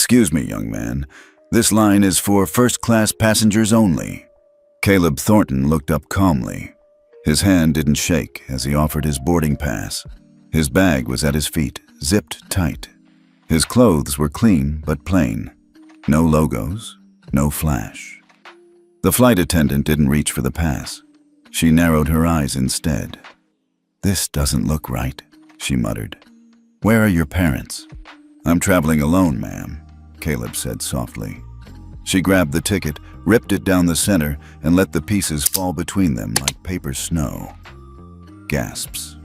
Excuse me, young man. This line is for first-class passengers only. Caleb Thornton looked up calmly. His hand didn't shake as he offered his boarding pass. His bag was at his feet, zipped tight. His clothes were clean but plain. No logos, no flash. The flight attendant didn't reach for the pass. She narrowed her eyes instead. "This doesn't look right," she muttered. "Where are your parents?" "I'm traveling alone, ma'am," Caleb said softly. She grabbed the ticket, ripped it down the center, and let the pieces fall between them like paper snow. Gasps.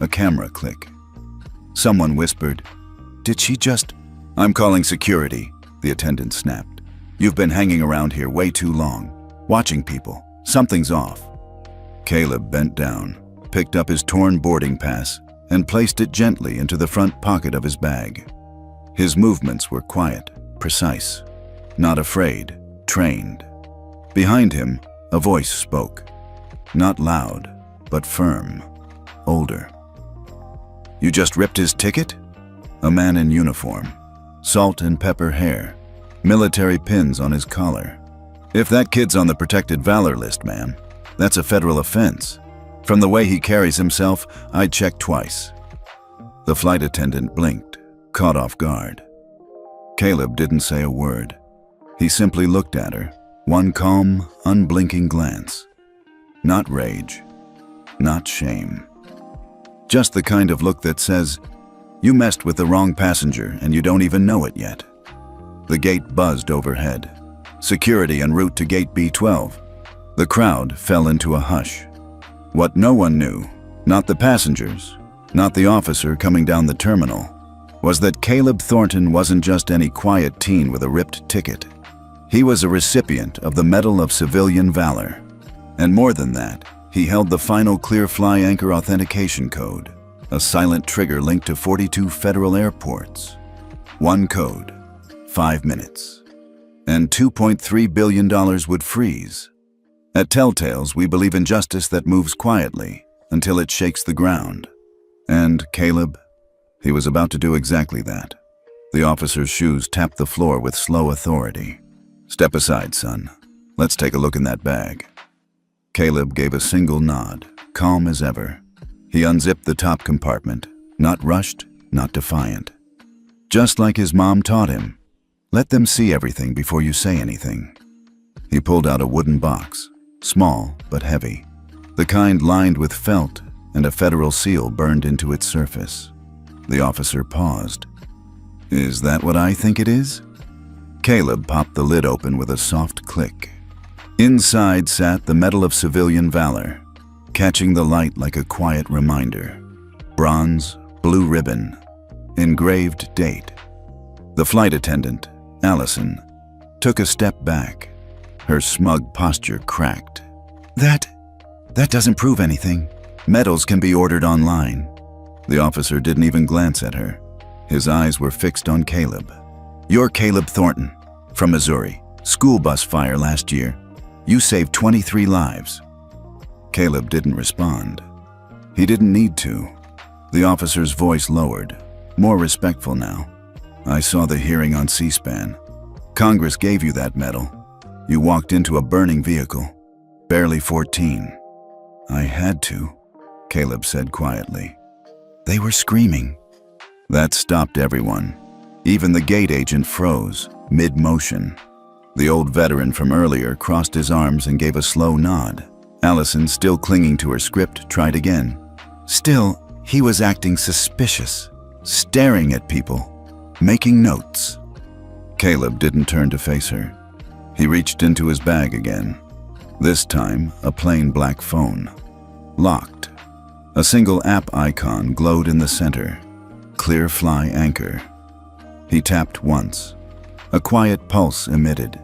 A camera click. Someone whispered, "Did she just—" "I'm calling security," the attendant snapped. "You've been hanging around here way too long, watching people. Something's off." Caleb bent down, picked up his torn boarding pass, and placed it gently into the front pocket of his bag. His movements were quiet, precise, not afraid, trained. Behind him, a voice spoke. Not loud, but firm, older. "You just ripped his ticket?" A man in uniform, salt and pepper hair, military pins on his collar. "If that kid's on the protected valor list, ma'am, that's a federal offense. From the way he carries himself, I'd check twice." The flight attendant blinked, caught off guard. Caleb didn't say a word. He simply looked at her, one calm, unblinking glance. Not rage, not shame. Just the kind of look that says, "You messed with the wrong passenger and you don't even know it yet." The gate buzzed overhead. Security en route to gate B12. The crowd fell into a hush. What no one knew, not the passengers, not the officer coming down the terminal, was that Caleb Thornton wasn't just any quiet teen with a ripped ticket. He was a recipient of the Medal of Civilian Valor. And more than that, he held the final Clear Fly Anchor authentication code, a silent trigger linked to 42 federal airports. One code, 5 minutes. And $2.3 billion would freeze. At Telltales, we believe in justice that moves quietly until it shakes the ground. And Caleb, he was about to do exactly that. The officer's shoes tapped the floor with slow authority. "Step aside, son. Let's take a look in that bag." Caleb gave a single nod, calm as ever. He unzipped the top compartment, not rushed, not defiant. Just like his mom taught him, let them see everything before you say anything. He pulled out a wooden box, small but heavy, the kind lined with felt and a federal seal burned into its surface. The officer paused. "Is that what I think it is?" Caleb popped the lid open with a soft click. Inside sat the Medal of Civilian Valor, catching the light like a quiet reminder. Bronze, blue ribbon, engraved date. The flight attendant, Allison, took a step back. Her smug posture cracked. That doesn't prove anything. Medals can be ordered online." The officer didn't even glance at her. His eyes were fixed on Caleb. "You're Caleb Thornton, from Missouri. School bus fire last year. You saved 23 lives." Caleb didn't respond. He didn't need to. The officer's voice lowered, more respectful now. "I saw the hearing on C-SPAN. Congress gave you that medal. You walked into a burning vehicle, barely 14. "I had to," Caleb said quietly. "They were screaming." That stopped everyone. Even the gate agent froze, mid-motion. The old veteran from earlier crossed his arms and gave a slow nod. Allison, still clinging to her script, tried again. "Still, he was acting suspicious, staring at people, making notes." Caleb didn't turn to face her. He reached into his bag again. This time, a plain black phone. Locked. A single app icon glowed in the center. Clear Fly Anchor. He tapped once. A quiet pulse emitted.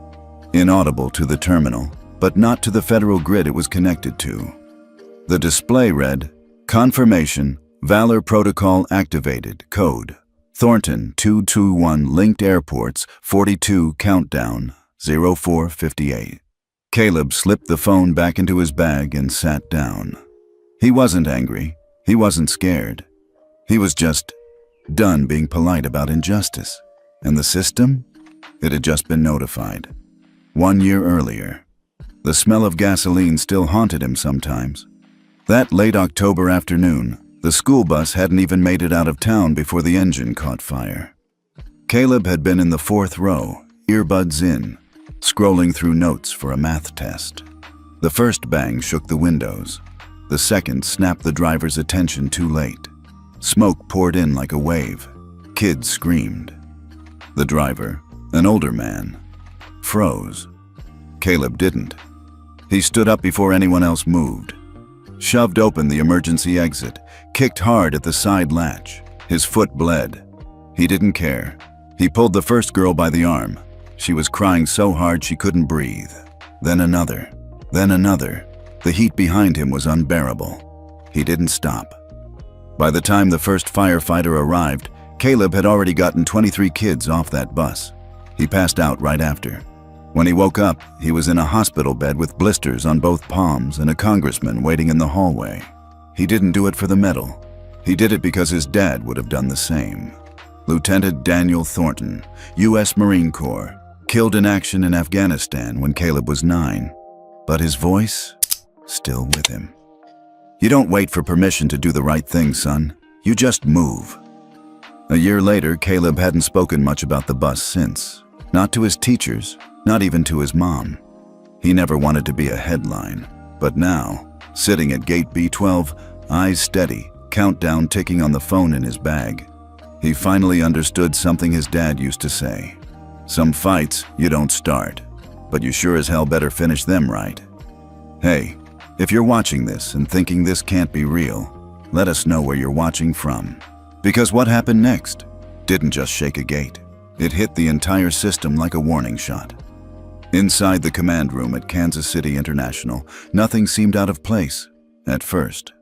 Inaudible to the terminal, but not to the federal grid it was connected to. The display read, "Confirmation, Valor Protocol activated, code. Thornton 221 linked airports, 42 countdown, 0458. Caleb slipped the phone back into his bag and sat down. He wasn't angry. He wasn't scared. He was just done being polite about injustice. And the system? It had just been notified. 1 year earlier. The smell of gasoline still haunted him sometimes. That late October afternoon, the school bus hadn't even made it out of town before the engine caught fire. Caleb had been in the 4th row, earbuds in, scrolling through notes for a math test. The first bang shook the windows. The second snapped the driver's attention too late. Smoke poured in like a wave. Kids screamed. The driver, an older man, froze. Caleb didn't. He stood up before anyone else moved, shoved open the emergency exit, kicked hard at the side latch. His foot bled. He didn't care. He pulled the first girl by the arm. She was crying so hard she couldn't breathe. Then another. Then another. The heat behind him was unbearable. He didn't stop. By the time the first firefighter arrived, Caleb had already gotten 23 kids off that bus. He passed out right after. When he woke up, he was in a hospital bed with blisters on both palms and a congressman waiting in the hallway. He didn't do it for the medal. He did it because his dad would have done the same. Lieutenant Daniel Thornton, U.S. Marine Corps, killed in action in Afghanistan when Caleb was 9. But his voice, still with him. You don't wait for permission to do the right thing, son. You just move. A year later, Caleb hadn't spoken much about the bus since. Not to his teachers, not even to his mom. He never wanted to be a headline. But now, sitting at gate B12, eyes steady, countdown ticking on the phone in his bag, he finally understood something his dad used to say. Some fights you don't start, but you sure as hell better finish them right. Hey, if you're watching this and thinking this can't be real, let us know where you're watching from. Because what happened next didn't just shake a gate. It hit the entire system like a warning shot. Inside the command room at Kansas City International, nothing seemed out of place at first.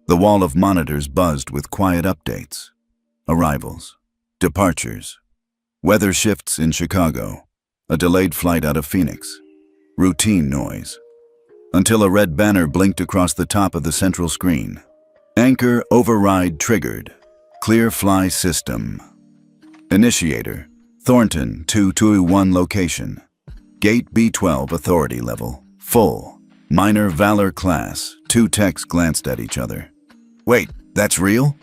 The wall of monitors buzzed with quiet updates. Arrivals, departures, weather shifts in Chicago, a delayed flight out of Phoenix, routine noise. Until a red banner blinked across the top of the central screen. Anchor override triggered. Clear fly system. Initiator, Thornton 221 location. Gate B12 authority level, full. Minor Valor class. 2 techs glanced at each other. Wait, that's real?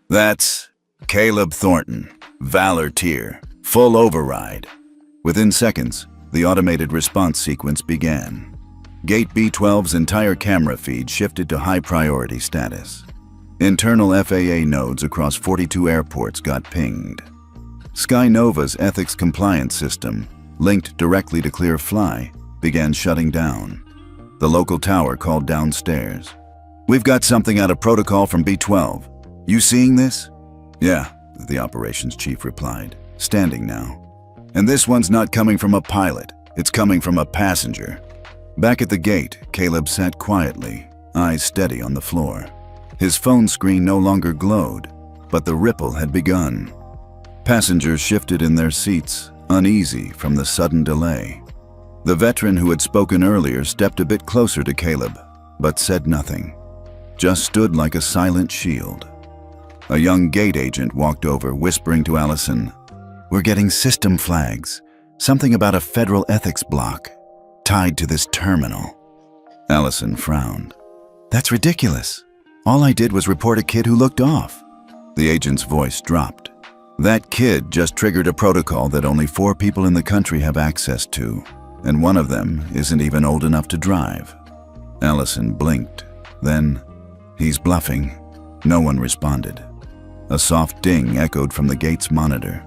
That's Caleb Thornton, Valor tier, full override. Within seconds, the automated response sequence began. Gate B12's entire camera feed shifted to high priority status. Internal FAA nodes across 42 airports got pinged. Skynova's ethics compliance system, linked directly to Clearfly, began shutting down. The local tower called downstairs. We've got something out of protocol from B12. You seeing this? Yeah, the operations chief replied, standing now. And this one's not coming from a pilot, it's coming from a passenger. Back at the gate, Caleb sat quietly, eyes steady on the floor. His phone screen no longer glowed, but the ripple had begun. Passengers shifted in their seats, uneasy from the sudden delay. The veteran who had spoken earlier stepped a bit closer to Caleb, but said nothing. Just stood like a silent shield. A young gate agent walked over, whispering to Allison, "We're getting system flags. Something about a federal ethics block tied to this terminal." Allison frowned. "That's ridiculous. All I did was report a kid who looked off." The agent's voice dropped. "That kid just triggered a protocol that only 4 people in the country have access to, and one of them isn't even old enough to drive." Allison blinked. Then, "He's bluffing." No one responded. A soft ding echoed from the gate's monitor.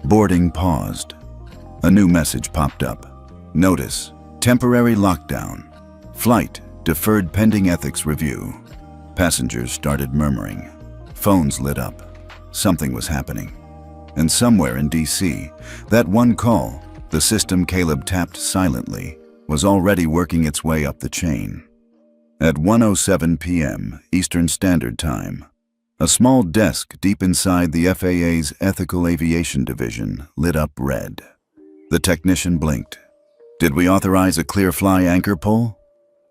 Boarding paused. A new message popped up. Notice, temporary lockdown. Flight deferred pending ethics review. Passengers started murmuring. Phones lit up. Something was happening. And somewhere in D.C., that one call, the system Caleb tapped silently, was already working its way up the chain. At 1:07 p.m. Eastern Standard Time, a small desk deep inside the FAA's Ethical Aviation Division lit up red. The technician blinked. "Did we authorize a Clearfly anchor pull?"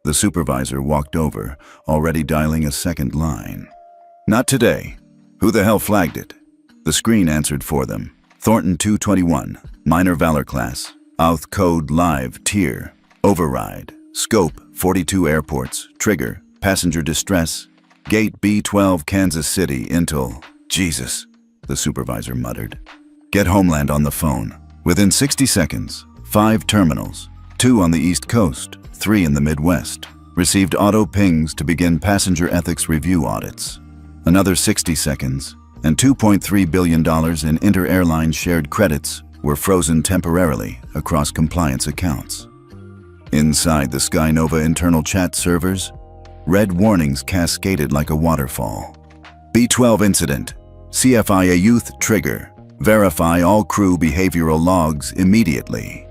The supervisor walked over, already dialing a second line. "Not today. Who the hell flagged it?" The screen answered for them. "Thornton 221, Minor Valor Class, Auth Code Live Tier, Override, Scope 42 Airports, Trigger, Passenger Distress, Gate B12 Kansas City, Intel. Jesus, the supervisor muttered. Get Homeland on the phone. Within 60 seconds, 5 terminals, 2 on the East Coast, 3 in the Midwest, received auto pings to begin passenger ethics review audits. Another 60 seconds, and $2.3 billion in inter-airline shared credits were frozen temporarily across compliance accounts. Inside the SkyNova internal chat servers, red warnings cascaded like a waterfall. B12 incident. CFIA youth trigger. Verify all crew behavioral logs immediately.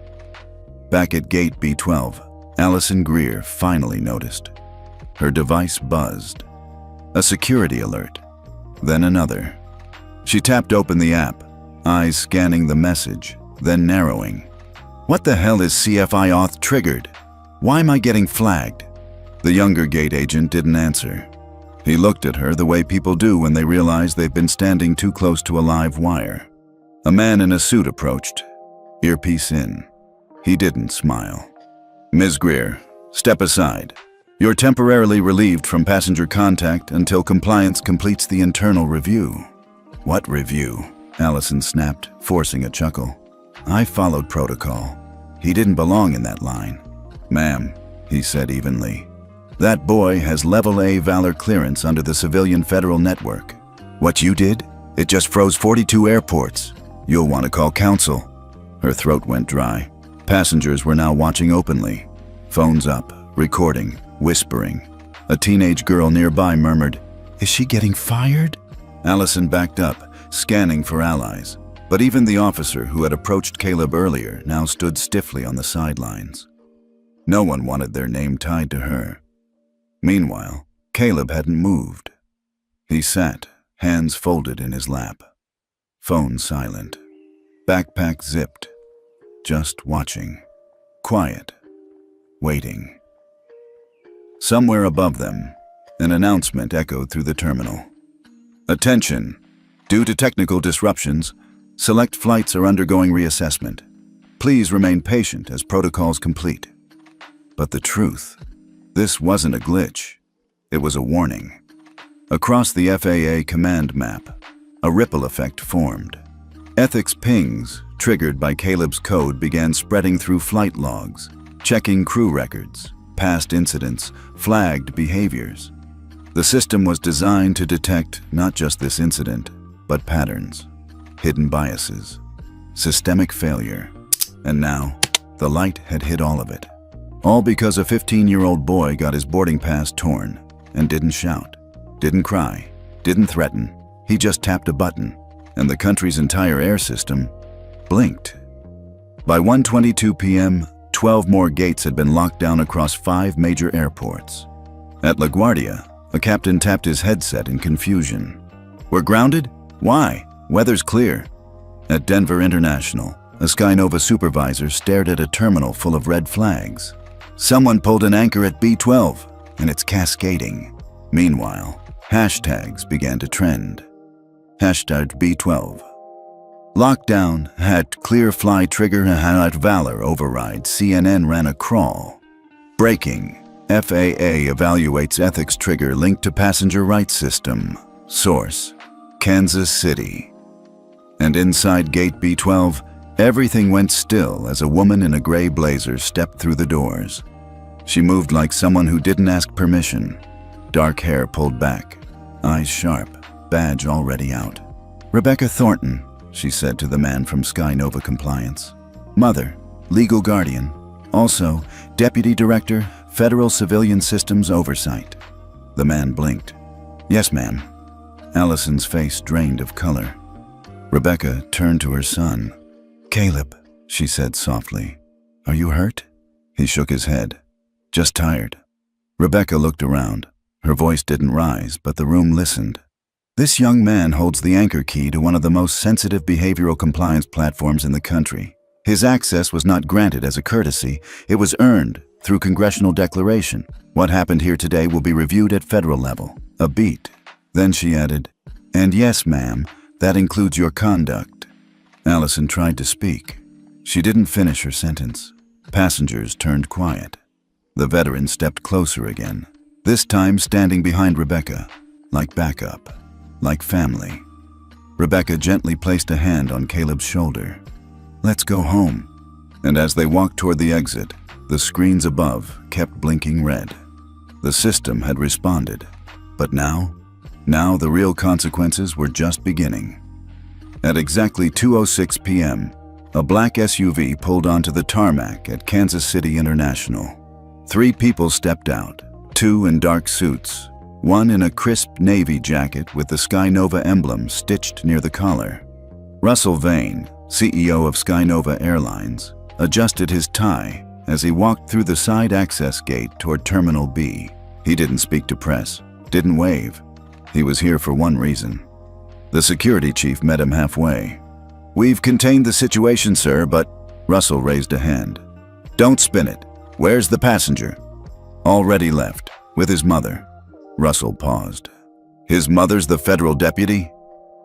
Back at gate B12, Allison Greer finally noticed. Her device buzzed. A security alert. Then another. She tapped open the app, eyes scanning the message, then narrowing. What the hell is CFI auth triggered? Why am I getting flagged? The younger gate agent didn't answer. He looked at her the way people do when they realize they've been standing too close to a live wire. A man in a suit approached, earpiece in. He didn't smile. Ms. Greer, step aside. You're temporarily relieved from passenger contact until compliance completes the internal review. What review? Allison snapped, forcing a chuckle. I followed protocol. He didn't belong in that line. Ma'am, he said evenly. That boy has Level A Valor clearance under the Civilian Federal Network. What you did? It just froze 42 airports. You'll want to call counsel. Her throat went dry. Passengers were now watching openly. Phones up, recording, whispering. A teenage girl nearby murmured, "Is she getting fired?" Allison backed up, scanning for allies. But even the officer who had approached Caleb earlier now stood stiffly on the sidelines. No one wanted their name tied to her. Meanwhile, Caleb hadn't moved. He sat, hands folded in his lap. Phone silent. Backpack zipped. Just watching. Quiet. Waiting. Somewhere above them, an announcement echoed through the terminal. Attention! Due to technical disruptions, select flights are undergoing reassessment. Please remain patient as protocols complete. But the truth, this wasn't a glitch. It was a warning. Across the FAA command map, a ripple effect formed. Ethics pings, triggered by Caleb's code, began spreading through flight logs, checking crew records, past incidents, flagged behaviors. The system was designed to detect not just this incident, but patterns, hidden biases, systemic failure. And now, the light had hit all of it. All because a 15-year-old boy got his boarding pass torn and didn't shout, didn't cry, didn't threaten. He just tapped a button, and the country's entire air system blinked. By 1:22 p.m., 12 more gates had been locked down across 5 major airports. At LaGuardia, a captain tapped his headset in confusion. We're grounded? Why? Weather's clear. At Denver International, a SkyNova supervisor stared at a terminal full of red flags. Someone pulled an anchor at B12, and it's cascading. Meanwhile, hashtags began to trend. Hashtag B12. Lockdown had clear fly trigger had Valor override. CNN ran a crawl. Breaking. FAA evaluates ethics trigger linked to passenger rights system. Source. Kansas City. And inside gate B12, everything went still as a woman in a gray blazer stepped through the doors. She moved like someone who didn't ask permission. Dark hair pulled back, eyes sharp, badge already out. Rebecca Thornton, she said to the man from SkyNova Compliance. Mother, legal guardian, also Deputy Director, Federal Civilian Systems Oversight. The man blinked. Yes, ma'am. Allison's face drained of color. Rebecca turned to her son. Caleb, she said softly. Are you hurt? He shook his head. Just tired. Rebecca looked around. Her voice didn't rise, but the room listened. This young man holds the anchor key to one of the most sensitive behavioral compliance platforms in the country. His access was not granted as a courtesy. It was earned through congressional declaration. What happened here today will be reviewed at federal level. A beat. Then she added, and yes, ma'am, that includes your conduct. Allison tried to speak. She didn't finish her sentence. Passengers turned quiet. The veteran stepped closer again, this time standing behind Rebecca, like backup, like family. Rebecca gently placed a hand on Caleb's shoulder. "Let's go home." And as they walked toward the exit, the screens above kept blinking red. The system had responded, but now the real consequences were just beginning. At exactly 2:06 p.m., a black SUV pulled onto the tarmac at Kansas City International. 3 people stepped out, 2 in dark suits, one in a crisp navy jacket with the Skynova emblem stitched near the collar. Russell Vane, CEO of Skynova Airlines, adjusted his tie as he walked through the side access gate toward Terminal B. He didn't speak to press, didn't wave. He was here for one reason. The security chief met him halfway. "We've contained the situation, sir, but—" Russell raised a hand. "Don't spin it. Where's the passenger?" "Already left, with his mother." Russell paused. "His mother's the federal deputy?"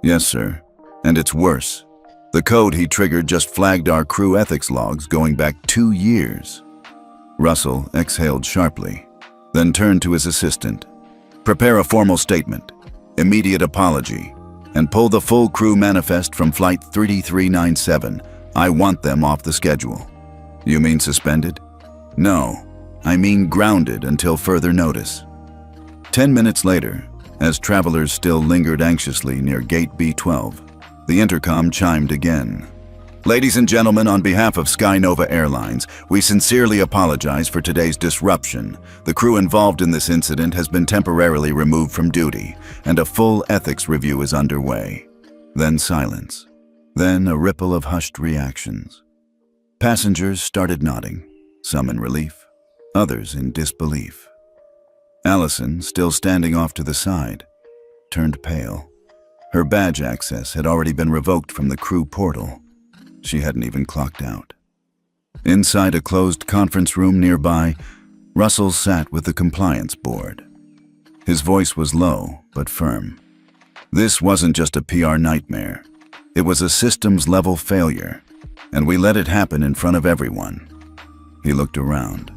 "Yes, sir. And it's worse. The code he triggered just flagged our crew ethics logs going back 2 years." Russell exhaled sharply, then turned to his assistant. "Prepare a formal statement, immediate apology, and pull the full crew manifest from Flight 3397. I want them off the schedule." "You mean suspended?" "No, I mean grounded until further notice." 10 minutes later, as travelers still lingered anxiously near Gate B12, the intercom chimed again. "Ladies and gentlemen, on behalf of Skynova Airlines, we sincerely apologize for today's disruption. The crew involved in this incident has been temporarily removed from duty, and a full ethics review is underway." Then silence. Then a ripple of hushed reactions. Passengers started nodding, some in relief, others in disbelief. Allison, still standing off to the side, turned pale. Her badge access had already been revoked from the crew portal. She hadn't even clocked out. Inside a closed conference room nearby, Russell sat with the compliance board. His voice was low but firm. This wasn't just a PR nightmare. It was a systems-level failure, and we let it happen in front of everyone. He looked around.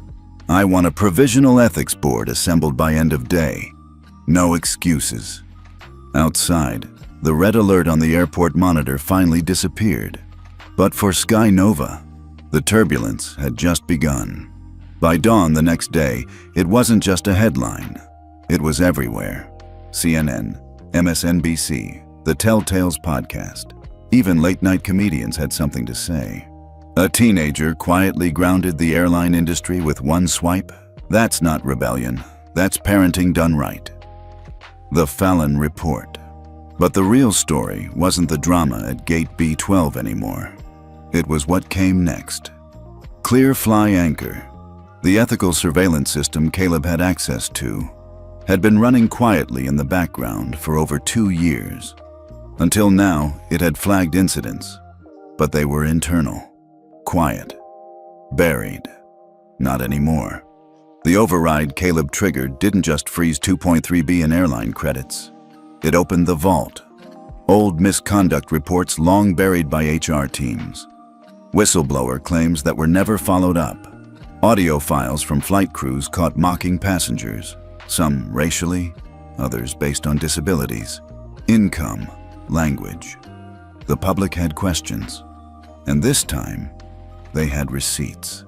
"I want a provisional ethics board assembled by end of day. No excuses." Outside, the red alert on the airport monitor finally disappeared. But for Skynova, the turbulence had just begun. By dawn the next day, it wasn't just a headline. It was everywhere. CNN, MSNBC, the Telltales podcast. Even late-night comedians had something to say. A teenager quietly grounded the airline industry with one swipe? That's not rebellion. That's parenting done right. The Fallon Report. But the real story wasn't the drama at Gate B12 anymore. It was what came next. Clear Fly Anchor, the ethical surveillance system Caleb had access to, had been running quietly in the background for over 2 years. Until now, it had flagged incidents, but they were internal, quiet, buried. Not anymore. The override Caleb triggered didn't just freeze 2.3 billion airline credits. It opened the vault. Old misconduct reports long buried by HR teams. Whistleblower claims that were never followed up. Audio files from flight crews caught mocking passengers, some racially, others based on disabilities, income, language. The public had questions, and this time, they had receipts.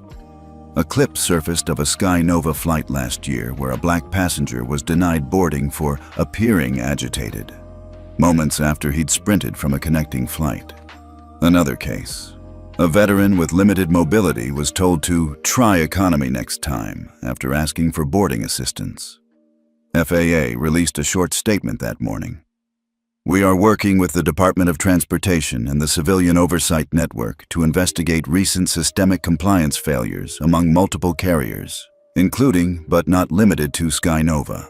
A clip surfaced of a Skynova flight last year where a black passenger was denied boarding for appearing agitated, moments after he'd sprinted from a connecting flight. Another case. A veteran with limited mobility was told to try economy next time after asking for boarding assistance. FAA released a short statement that morning. "We are working with the Department of Transportation and the Civilian Oversight Network to investigate recent systemic compliance failures among multiple carriers, including but not limited to Skynova."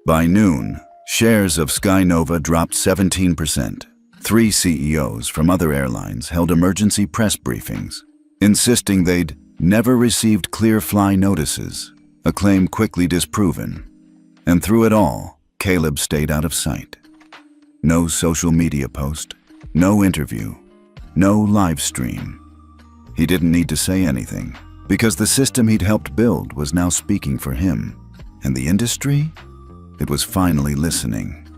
By noon, shares of Skynova dropped 17%. 3 CEOs from other airlines held emergency press briefings, insisting they'd never received clear fly notices, a claim quickly disproven. And through it all, Caleb stayed out of sight. No social media post, no interview, no live stream. He didn't need to say anything, because the system he'd helped build was now speaking for him. And the industry? It was finally listening.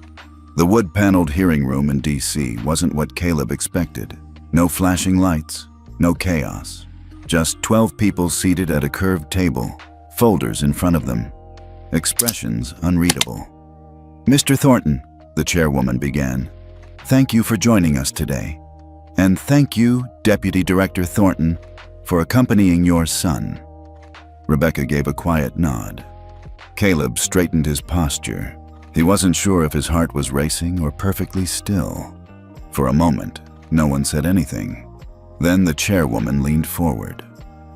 The wood-paneled hearing room in D.C. wasn't what Caleb expected. No flashing lights, no chaos. Just 12 people seated at a curved table, folders in front of them. Expressions unreadable. "Mr. Thornton," the chairwoman began, "thank you for joining us today. And thank you, Deputy Director Thornton, for accompanying your son." Rebecca gave a quiet nod. Caleb straightened his posture. He wasn't sure if his heart was racing or perfectly still. For a moment, no one said anything. Then the chairwoman leaned forward.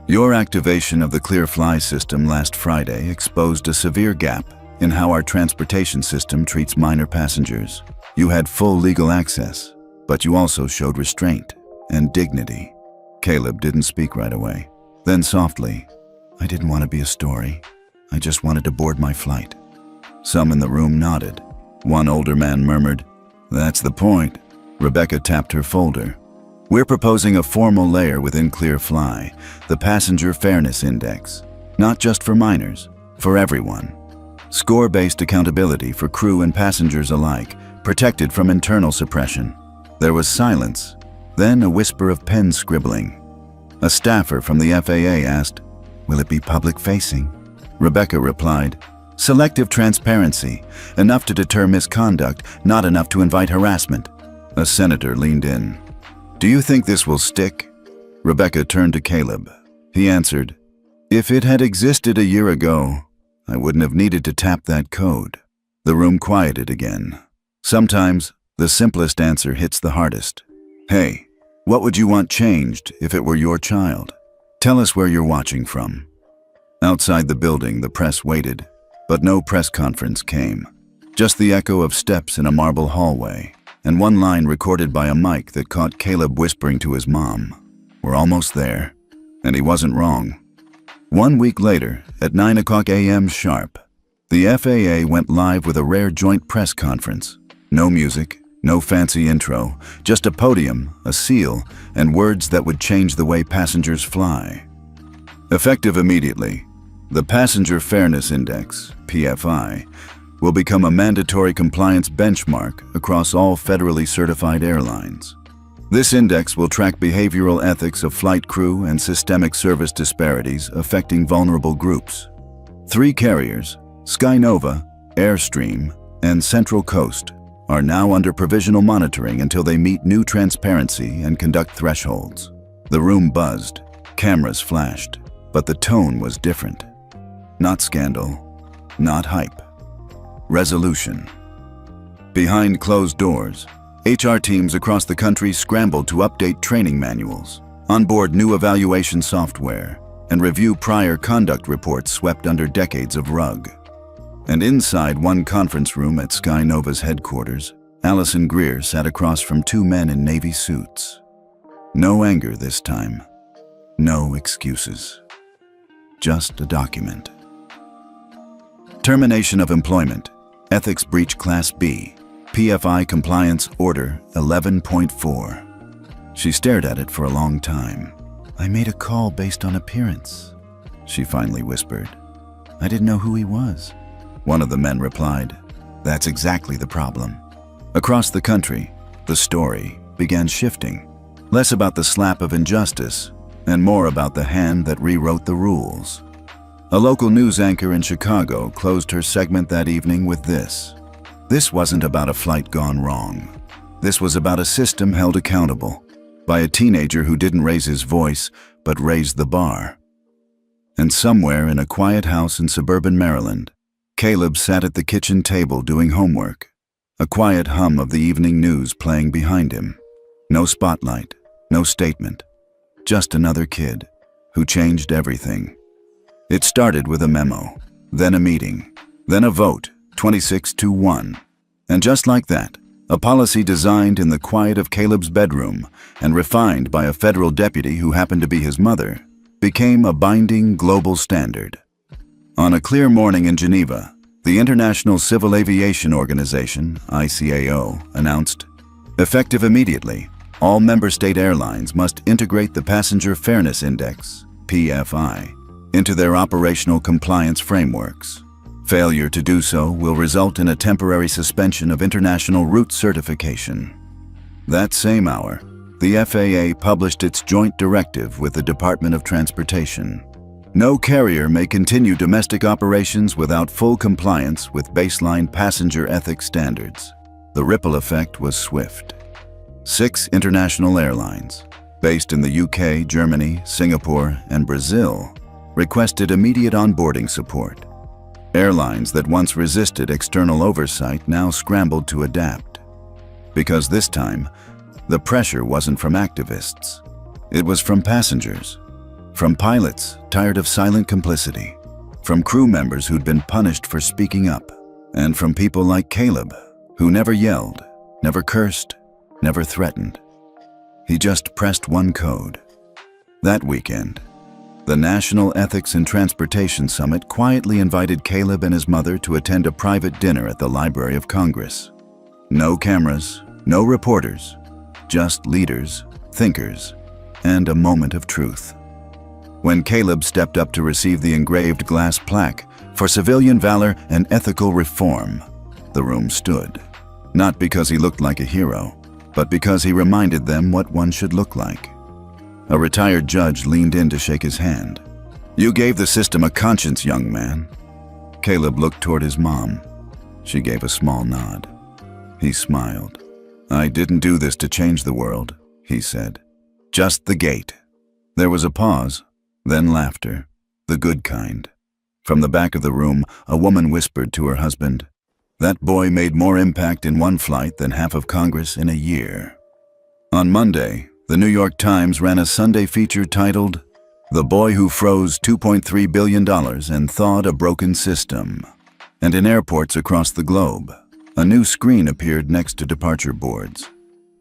"Your activation of the Clear Fly system last Friday exposed a severe gap in how our transportation system treats minor passengers. You had full legal access, but you also showed restraint and dignity." Caleb didn't speak right away. Then softly, "I didn't want to be a story. I just wanted to board my flight." Some in the room nodded. One older man murmured, "That's the point." Rebecca tapped her folder. "We're proposing a formal layer within Clear Fly, the Passenger Fairness Index. Not just for minors, for everyone. Score-based accountability for crew and passengers alike, protected from internal suppression." There was silence, then a whisper of pen scribbling. A staffer from the FAA asked, "Will it be public-facing?" Rebecca replied, "Selective transparency, enough to deter misconduct, not enough to invite harassment." A senator leaned in. "Do you think this will stick?" Rebecca turned to Caleb. He answered, "If it had existed a year ago, I wouldn't have needed to tap that code." The room quieted again. Sometimes, the simplest answer hits the hardest. "Hey, what would you want changed if it were your child? Tell us where you're watching from." Outside the building, the press waited, but no press conference came. Just the echo of steps in a marble hallway, and one line recorded by a mic that caught Caleb whispering to his mom, "We're almost there." And he wasn't wrong. 1 week later, at 9 a.m. sharp, the FAA went live with a rare joint press conference. No music, no fancy intro, just a podium, a seal, and words that would change the way passengers fly. Effective immediately, the Passenger Fairness Index, PFI, will become a mandatory compliance benchmark across all federally certified airlines. This index will track behavioral ethics of flight crew and systemic service disparities affecting vulnerable groups. 3 carriers, Skynova, Airstream, and Central Coast, are now under provisional monitoring until they meet new transparency and conduct thresholds. The room buzzed, cameras flashed, but the tone was different. Not scandal, not hype. Resolution. Behind closed doors, HR teams across the country scrambled to update training manuals, onboard new evaluation software, and review prior conduct reports swept under decades of rug. And inside one conference room at Skynova's headquarters, Allison Greer sat across from 2 men in Navy suits. No anger this time. No excuses. Just a document. Termination of employment. Ethics breach Class B. PFI Compliance Order 11.4. She stared at it for a long time. "I made a call based on appearance," she finally whispered. "I didn't know who he was." One of the men replied, "That's exactly the problem." Across the country, the story began shifting. Less about the slap of injustice, and more about the hand that rewrote the rules. A local news anchor in Chicago closed her segment that evening with this. This wasn't about a flight gone wrong. This was about a system held accountable by a teenager who didn't raise his voice, but raised the bar. And somewhere in a quiet house in suburban Maryland, Caleb sat at the kitchen table doing homework, a quiet hum of the evening news playing behind him. No spotlight, no statement, just another kid who changed everything. It started with a memo, then a meeting, then a vote, 26-1. And just like that, a policy designed in the quiet of Caleb's bedroom and refined by a federal deputy who happened to be his mother, became a binding global standard. On a clear morning in Geneva, the International Civil Aviation Organization, ICAO, announced, "Effective immediately, All member state airlines must integrate the Passenger Fairness Index, PFI, into their operational compliance frameworks. Failure to do so will result in a temporary suspension of international route certification. That same hour, the FAA published its joint directive with the Department of Transportation. No carrier may continue domestic operations without full compliance with baseline passenger ethics standards. The ripple effect was swift. 6 international airlines, based in the UK, Germany, Singapore, and Brazil, requested immediate onboarding support. Airlines that once resisted external oversight now scrambled to adapt. Because this time, the pressure wasn't from activists. It was from passengers. From pilots tired of silent complicity. From crew members who'd been punished for speaking up. And from people like Caleb, who never yelled, never cursed, never threatened. He just pressed one code. That weekend, the National Ethics in Transportation Summit quietly invited Caleb and his mother to attend a private dinner at the Library of Congress. No cameras, no reporters, just leaders, thinkers, and a moment of truth. When Caleb stepped up to receive the engraved glass plaque for civilian valor and ethical reform, the room stood. Not because he looked like a hero, but because he reminded them what one should look like. A retired judge leaned in to shake his hand. "You gave the system a conscience, young man." Caleb looked toward his mom. She gave a small nod. He smiled. "I didn't do this to change the world," he said. "Just the gate." There was a pause, then laughter, the good kind. From the back of the room, a woman whispered to her husband, "That boy made more impact in one flight than half of Congress in a year." On Monday, the New York Times ran a Sunday feature titled, "The Boy Who Froze $2.3 billion and Thawed a Broken System." And in airports across the globe, a new screen appeared next to departure boards.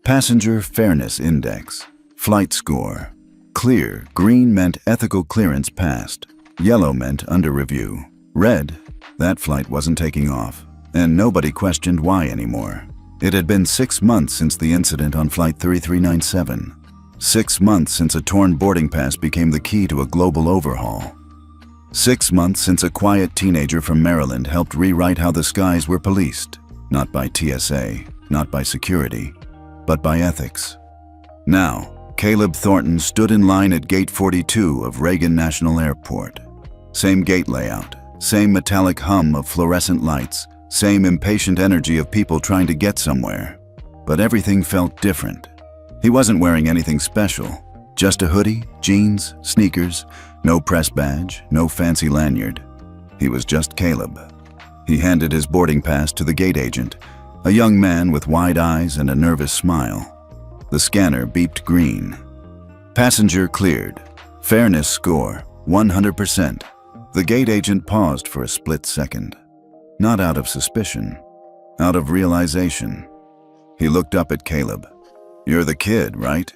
Passenger Fairness Index, Flight Score. Clear, green meant ethical clearance passed. Yellow meant under review. Red, that flight wasn't taking off. And nobody questioned why anymore. It had been 6 months since the incident on Flight 3397. 6 months since a torn boarding pass became the key to a global overhaul. 6 months since a quiet teenager from Maryland helped rewrite how the skies were policed. Not by TSA, not by security, but by ethics. Now, Caleb Thornton stood in line at Gate 42 of Reagan National Airport. Same gate layout, same metallic hum of fluorescent lights, same impatient energy of people trying to get somewhere. But everything felt different. He wasn't wearing anything special. Just a hoodie, jeans, sneakers, no press badge, no fancy lanyard. He was just Caleb. He handed his boarding pass to the gate agent, a young man with wide eyes and a nervous smile. The scanner beeped green. Passenger cleared. Fairness score, 100%. The gate agent paused for a split second. Not out of suspicion, out of realization. He looked up at Caleb. "You're the kid, right?"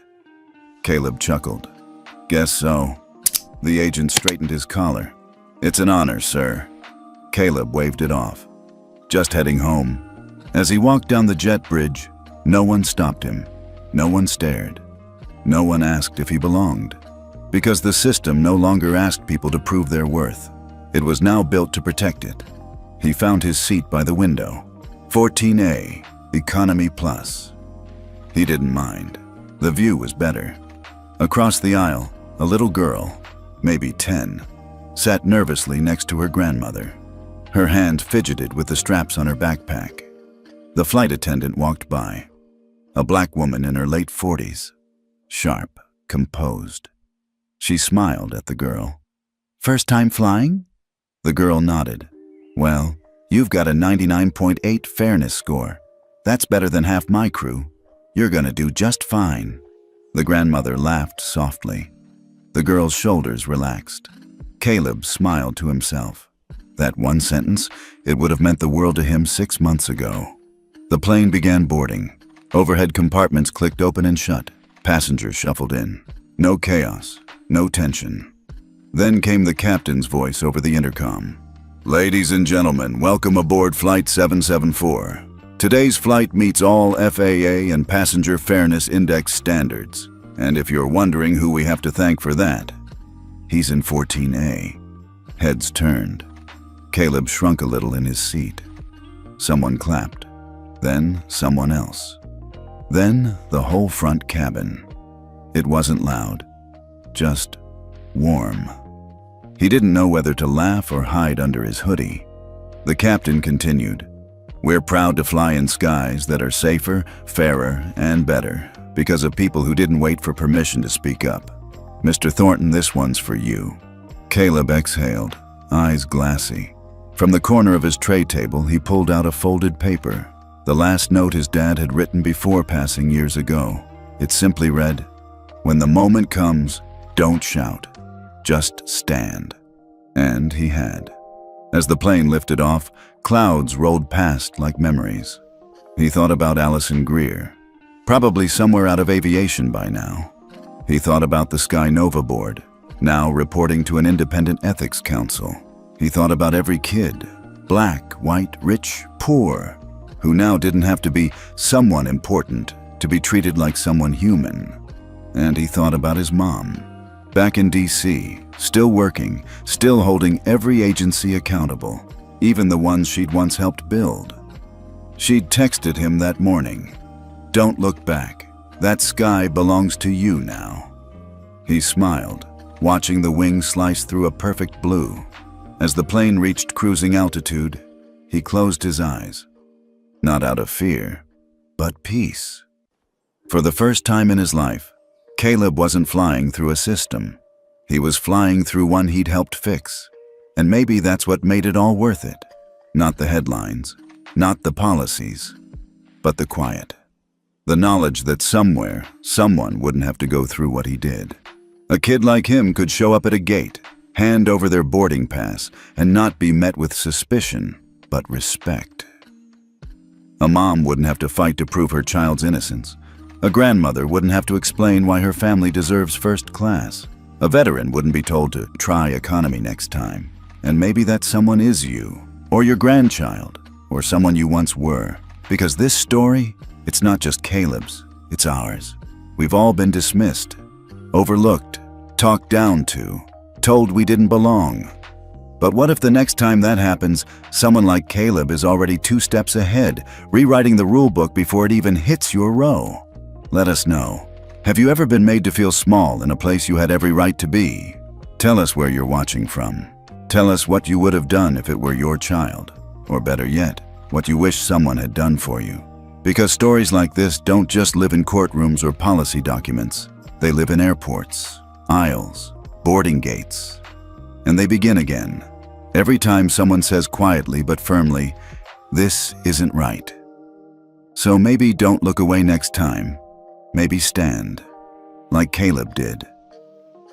Caleb chuckled. "Guess so." The agent straightened his collar. "It's an honor, sir." Caleb waved it off. "Just heading home." As he walked down the jet bridge, no one stopped him. No one stared. No one asked if he belonged. Because the system no longer asked people to prove their worth. It was now built to protect it. He found his seat by the window. 14A, Economy Plus. He didn't mind. The view was better. Across the aisle, a little girl, maybe 10, sat nervously next to her grandmother. Her hand fidgeted with the straps on her backpack. The flight attendant walked by. A black woman in her late 40s. Sharp, composed. She smiled at the girl. "First time flying?" The girl nodded. "Well, you've got a 99.8 fairness score. That's better than half my crew. You're gonna do just fine." The grandmother laughed softly. The girl's shoulders relaxed. Caleb smiled to himself. That one sentence, it would have meant the world to him 6 months ago. The plane began boarding. Overhead compartments clicked open and shut. Passengers shuffled in. No chaos, no tension. Then came the captain's voice over the intercom. "Ladies and gentlemen, welcome aboard Flight 774. Today's flight meets all FAA and Passenger Fairness Index standards. And if you're wondering who we have to thank for that, he's in 14A. Heads turned. Caleb shrunk a little in his seat. Someone clapped. Then someone else. Then the whole front cabin. It wasn't loud, just warm. He didn't know whether to laugh or hide under his hoodie. The captain continued, "We're proud to fly in skies that are safer, fairer, and better because of people who didn't wait for permission to speak up. Mr. Thornton, this one's for you." Caleb exhaled, eyes glassy. From the corner of his tray table, he pulled out a folded paper, the last note his dad had written before passing years ago. It simply read, "When the moment comes, don't shout, just stand." And he had. As the plane lifted off, clouds rolled past like memories. He thought about Allison Greer, probably somewhere out of aviation by now. He thought about the Sky Nova board, now reporting to an independent ethics council. He thought about every kid, black, white, rich, poor, who now didn't have to be someone important to be treated like someone human. And he thought about his mom, back in DC, still working, still holding every agency accountable, even the ones she'd once helped build. She'd texted him that morning, "Don't look back. That sky belongs to you now." He smiled, watching the wings slice through a perfect blue. As the plane reached cruising altitude, he closed his eyes. Not out of fear, but peace. For the first time in his life, Caleb wasn't flying through a system. He was flying through one he'd helped fix. And maybe that's what made it all worth it. Not the headlines, not the policies, but the quiet. The knowledge that somewhere, someone wouldn't have to go through what he did. A kid like him could show up at a gate, hand over their boarding pass, and not be met with suspicion, but respect. A mom wouldn't have to fight to prove her child's innocence. A grandmother wouldn't have to explain why her family deserves first class. A veteran wouldn't be told to try economy next time. And maybe that someone is you, or your grandchild, or someone you once were. Because this story, it's not just Caleb's, it's ours. We've all been dismissed, overlooked, talked down to, told we didn't belong. But what if the next time that happens, someone like Caleb is already 2 steps ahead, rewriting the rule book before it even hits your row? Let us know. Have you ever been made to feel small in a place you had every right to be? Tell us where you're watching from. Tell us what you would have done if it were your child. Or better yet, what you wish someone had done for you. Because stories like this don't just live in courtrooms or policy documents. They live in airports, aisles, boarding gates. And they begin again. Every time someone says quietly but firmly, "This isn't right." So maybe don't look away next time. Maybe stand, like Caleb did.